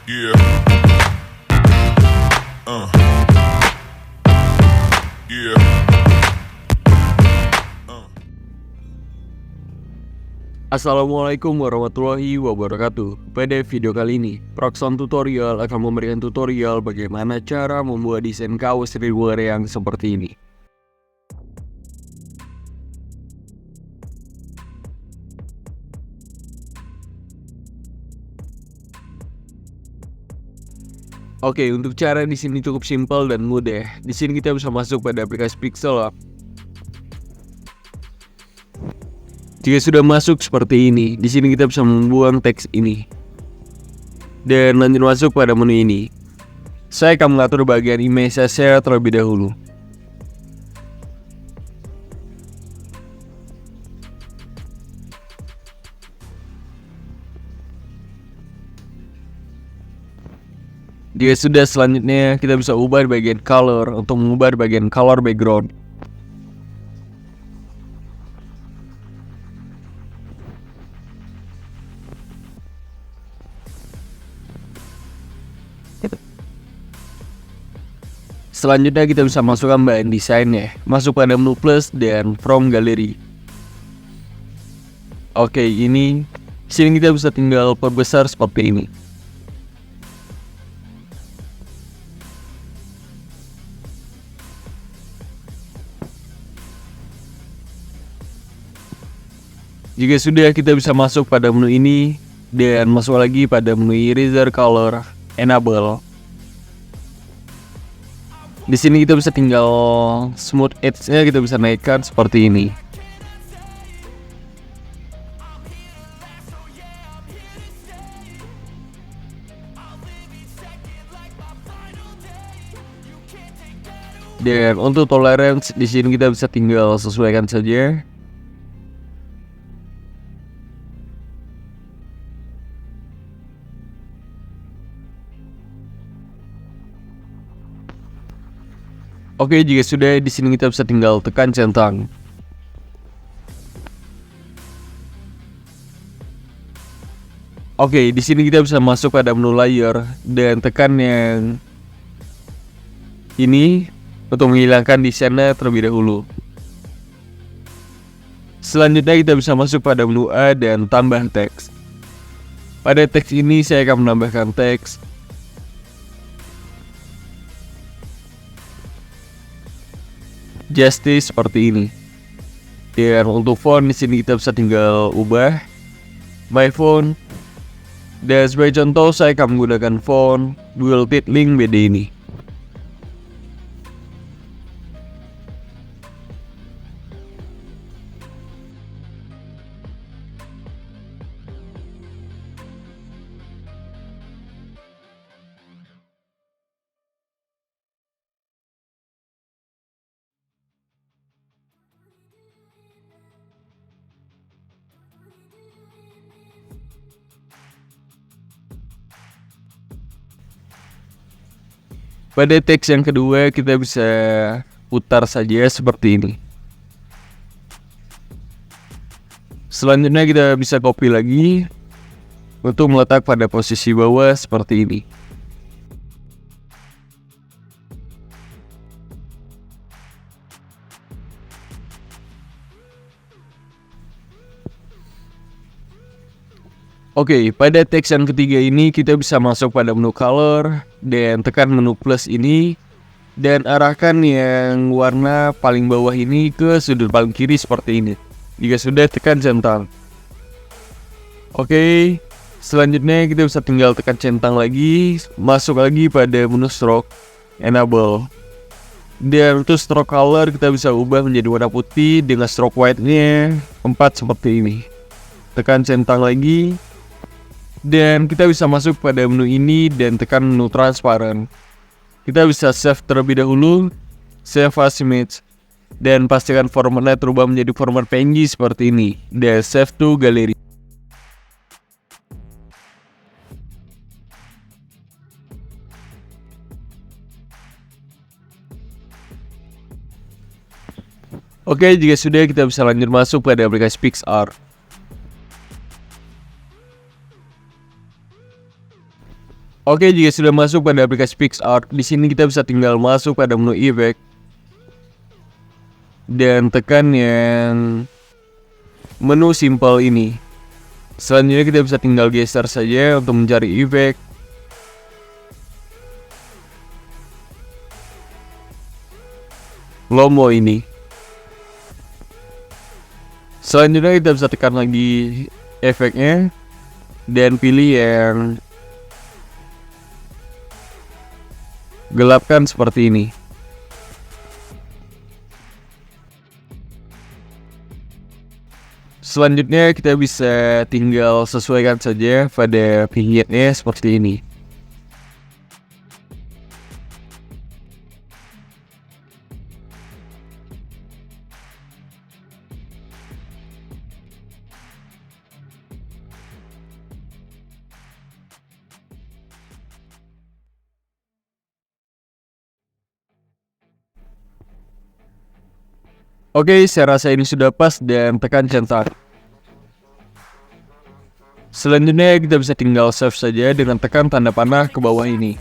Yeah. Yeah. Assalamualaikum warahmatullahi wabarakatuh. Pada video kali ini, Proxon Tutorial akan memberikan tutorial bagaimana cara membuat desain kaos streetwear yang seperti ini. Oke, untuk cara di sini cukup simpel dan mudah. Di sini kita bisa masuk pada aplikasi Pixel. Jika sudah masuk seperti ini, di sini kita bisa membuang teks ini dan lanjut masuk pada menu ini. Saya akan mengatur bagian image saya terlebih dahulu. Jika sudah, selanjutnya kita bisa ubah bagian color untuk mengubah bagian color background. Selanjutnya kita bisa masukkan bahan desainnya, masuk pada menu plus dan from gallery. Oke, ini sini kita bisa tinggal perbesar seperti ini. Jika sudah, kita bisa masuk pada menu ini dan masuk lagi pada menu eraser color enable. Di sini kita bisa tinggal smooth edge-nya kita bisa naikkan seperti ini. Dan untuk tolerance di sini kita bisa tinggal sesuaikan saja. Oke, jika sudah, di sini kita bisa tinggal tekan centang. Oke, di sini kita bisa masuk pada menu layer dan tekan yang ini untuk menghilangkan desainnya terlebih dahulu. Selanjutnya kita bisa masuk pada menu A dan tambah teks. Pada teks ini saya akan menambahkan teks Justice seperti ini. Dan untuk font di sini kita bisa tinggal ubah my font. Dan sebagai contoh saya akan menggunakan font Dual Titling BD ini. Pada teks yang kedua kita bisa putar saja seperti ini. Selanjutnya kita bisa copy lagi untuk meletak pada posisi bawah seperti ini. Oke, pada teks yang ketiga ini kita bisa masuk pada menu color dan tekan menu plus ini dan arahkan yang warna paling bawah ini ke sudut paling kiri seperti ini. Jika sudah, tekan centang. Oke, selanjutnya kita bisa tinggal tekan centang lagi, masuk lagi pada menu stroke enable. Dan untuk stroke color kita bisa ubah menjadi warna putih dengan stroke white-nya 4 seperti ini. Tekan centang lagi. Dan kita bisa masuk pada menu ini dan tekan menu transparent. Kita bisa save terlebih dahulu, save as image, dan pastikan formatnya terubah menjadi format PNG seperti ini, dan save to gallery. Oke, jika sudah, kita bisa lanjut masuk pada aplikasi PixArt. Oke, jika sudah masuk pada aplikasi PicsArt, di sini kita bisa tinggal masuk pada menu effect dan tekan yang menu simple ini. Selanjutnya kita bisa tinggal geser saja untuk mencari efek. Lomo ini. Selanjutnya kita bisa tekan lagi efeknya dan pilih yang gelapkan seperti ini. Selanjutnya kita bisa tinggal sesuaikan saja pada vignette-nya seperti ini. Oke, saya rasa ini sudah pas dan tekan centang. Selanjutnya kita bisa tinggal save saja dengan tekan tanda panah ke bawah ini.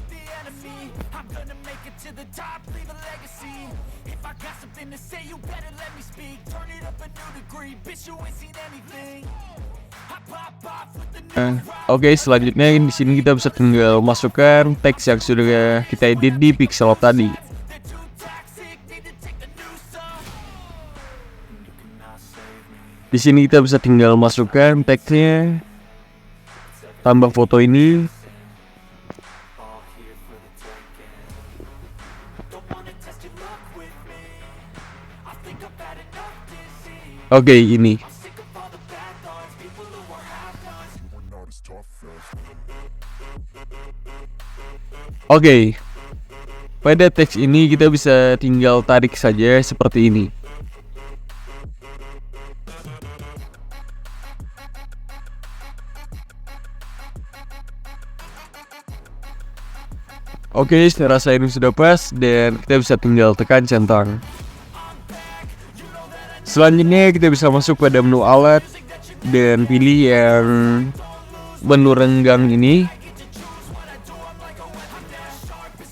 Oke, selanjutnya di sini kita bisa tinggal masukkan teks yang sudah kita edit di Pixelop tadi. Di sini kita bisa tinggal masukkan teksnya, tambah foto ini. Oke, ini. Oke, pada teks ini kita bisa tinggal tarik saja seperti ini. Oke, saya rasa ini sudah pas dan kita bisa tinggal tekan centang. Selanjutnya kita bisa masuk pada menu alat dan pilih yang menu renggang ini.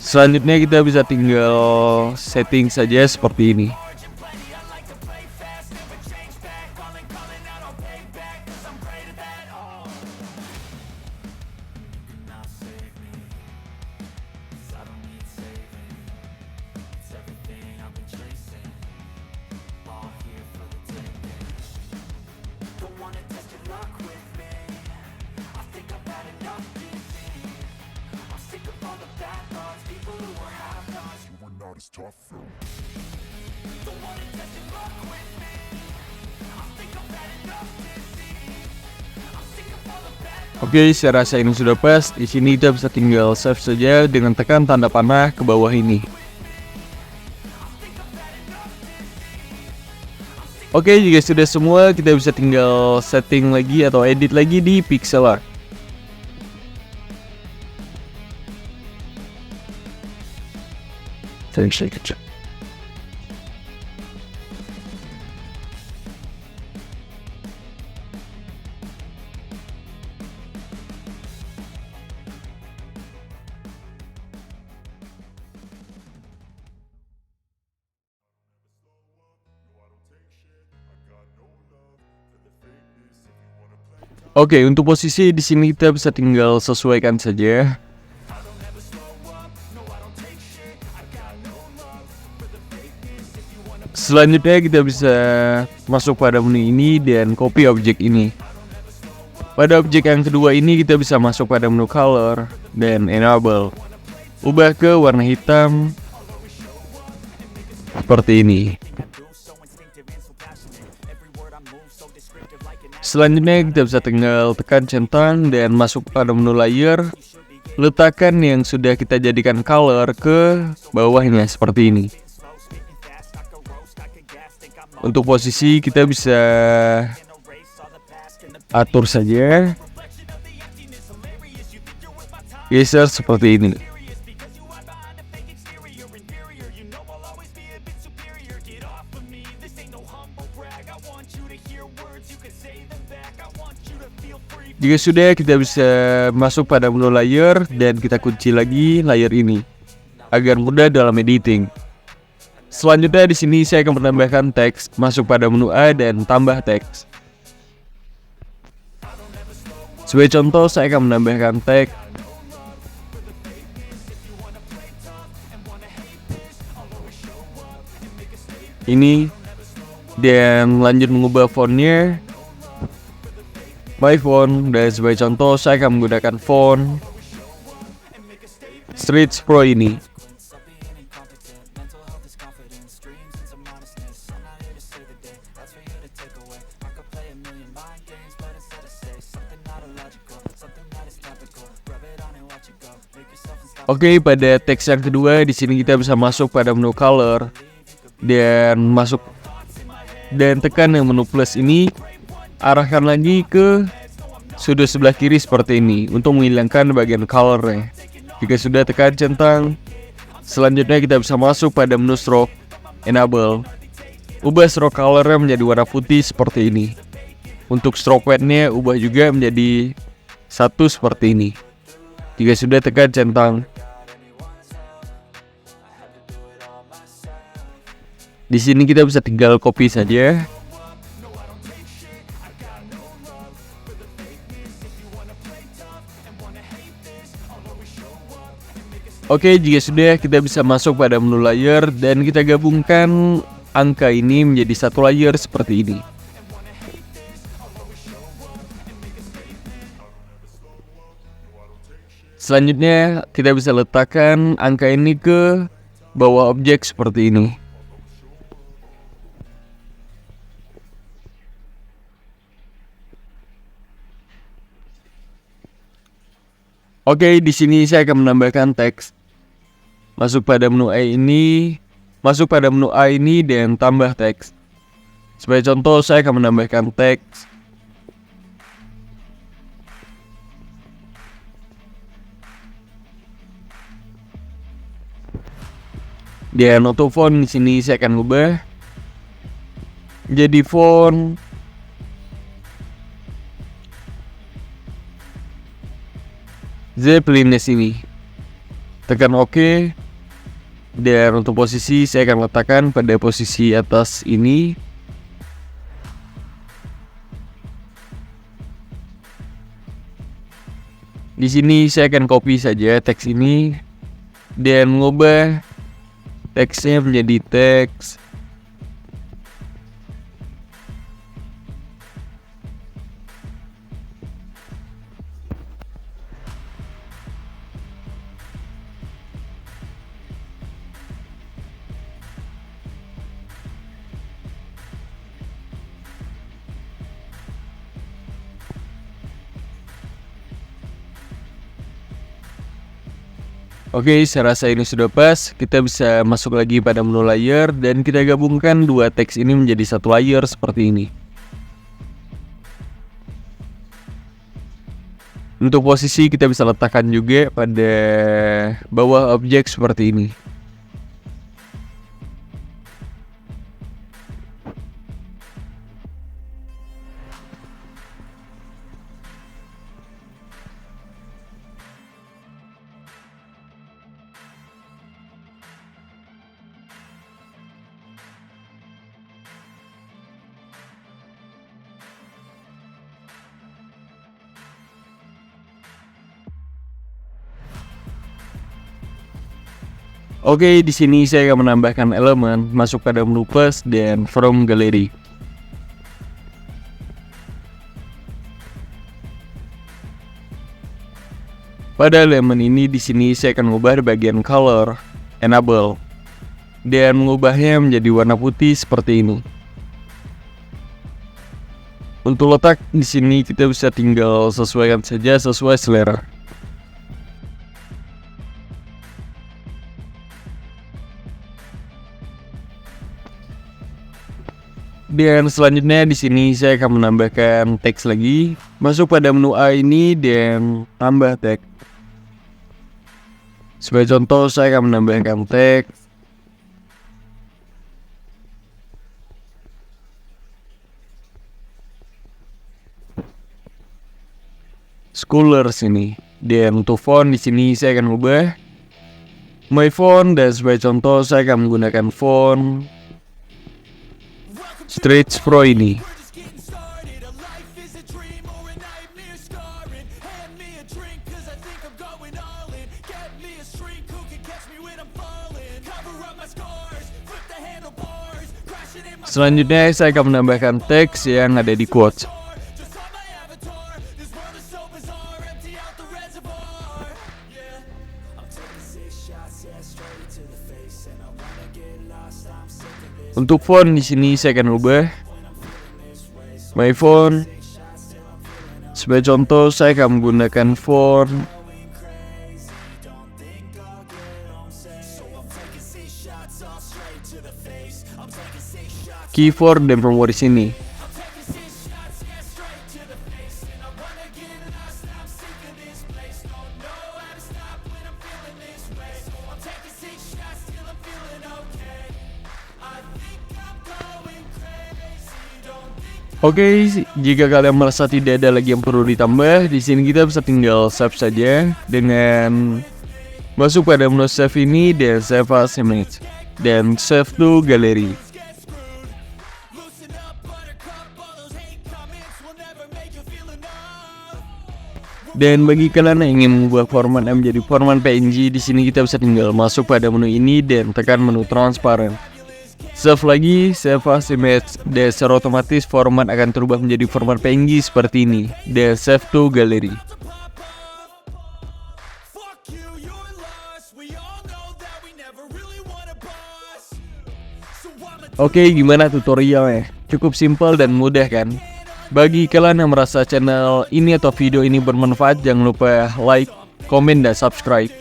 Selanjutnya kita bisa tinggal setting saja seperti ini. Oke, saya rasa ini sudah pas. Di sini kita bisa tinggal save saja dengan tekan tanda panah ke bawah ini. Oke, jika sudah semua, kita bisa tinggal setting lagi atau edit lagi di Pixelart. Oke, untuk posisi di sini kita bisa tinggal sesuaikan saja. Selanjutnya kita bisa masuk pada menu ini dan copy objek ini. Pada objek yang kedua ini kita bisa masuk pada menu color dan enable. Ubah ke warna hitam seperti ini. Selanjutnya kita bisa tinggal tekan centang dan masuk pada menu layer. Letakkan yang sudah kita jadikan color ke bawahnya seperti ini. Untuk posisi kita bisa atur saja. Geser seperti ini. Jika sudah, kita bisa masuk pada menu layer dan kita kunci lagi layer ini agar mudah dalam editing. Selanjutnya di sini saya akan menambahkan teks, masuk pada menu A dan tambah teks. Sebagai contoh, saya akan menambahkan teks ini dan lanjut mengubah fontnya my font, dan sebagai contoh saya akan menggunakan font Stretch Pro ini. Oke, pada teks yang kedua di sini kita bisa masuk pada menu color dan masuk dan tekan yang menu plus ini, arahkan lagi ke sudut sebelah kiri seperti ini untuk menghilangkan bagian colornya. Jika sudah, tekan centang. Selanjutnya kita bisa masuk pada menu stroke enable. Ubah stroke colornya menjadi warna putih seperti ini. Untuk stroke weight-nya ubah juga menjadi 1 seperti ini. Jika sudah, tekan centang. Di sini kita bisa tinggal copy saja. Oke, jika sudah, kita bisa masuk pada menu layer dan kita gabungkan angka ini menjadi satu layer seperti ini. Selanjutnya, kita bisa letakkan angka ini ke bawah objek seperti ini. Oke, di sini saya akan menambahkan teks. Masuk pada menu A ini, dan tambah teks. Sebagai contoh, saya akan menambahkan teks dan untuk font di sini saya akan ubah jadi font Zeppelin di sini. Tekan OK. Dan untuk posisi saya akan letakkan pada posisi atas ini. Di sini saya akan copy saja teks ini dan mengubah teksnya menjadi teks Oke, saya rasa ini sudah pas. Kita bisa masuk lagi pada menu layer dan kita gabungkan dua teks ini menjadi satu layer seperti ini. Untuk posisi kita bisa letakkan juga pada bawah objek seperti ini. Oke, di sini saya akan menambahkan elemen, masuk pada menu plus dan from gallery. Pada elemen ini di sini saya akan mengubah bagian color enable dan mengubahnya menjadi warna putih seperti ini. Untuk letak di sini kita bisa tinggal sesuaikan saja sesuai selera. Dan selanjutnya di sini saya akan menambahkan teks lagi. Masuk pada menu A ini dan tambah teks. Sebagai contoh saya akan menambahkan teks Scholars ini. Dan untuk font di sini saya akan ubah my font, dan sebagai contoh saya akan menggunakan font Stretch Pro ini. Selanjutnya saya akan menambahkan teks yang ada di quotes. Untuk font di sini saya akan ubah my font. Sebagai contoh saya akan menggunakan font keyboard dan promo di sini. Oke, jika kalian merasa tidak ada lagi yang perlu ditambah, di sini kita bisa tinggal save saja dengan masuk pada menu save ini dan save as image dan save to gallery. Dan bagi kalian yang ingin membuat format menjadi format PNG, di sini kita bisa tinggal masuk pada menu ini dan tekan menu transparent. Save lagi, save as image, dan secara otomatis format akan terubah menjadi format PNG seperti ini. Dan save to gallery. Oke, gimana tutorialnya? Cukup simpel dan mudah kan? Bagi kalian yang merasa channel ini atau video ini bermanfaat, jangan lupa like, komen, dan subscribe.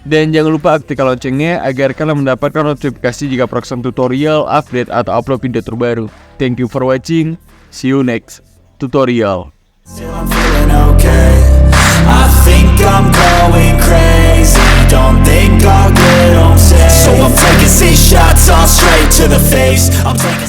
Dan jangan lupa aktifkan loncengnya agar kalian mendapatkan notifikasi jika program tutorial, update, atau upload video terbaru. Thank you for watching. See you next tutorial. I think I'm going crazy. Don't think I'll get home safe. So I'm taking 6 shots all straight to the face. I'm taking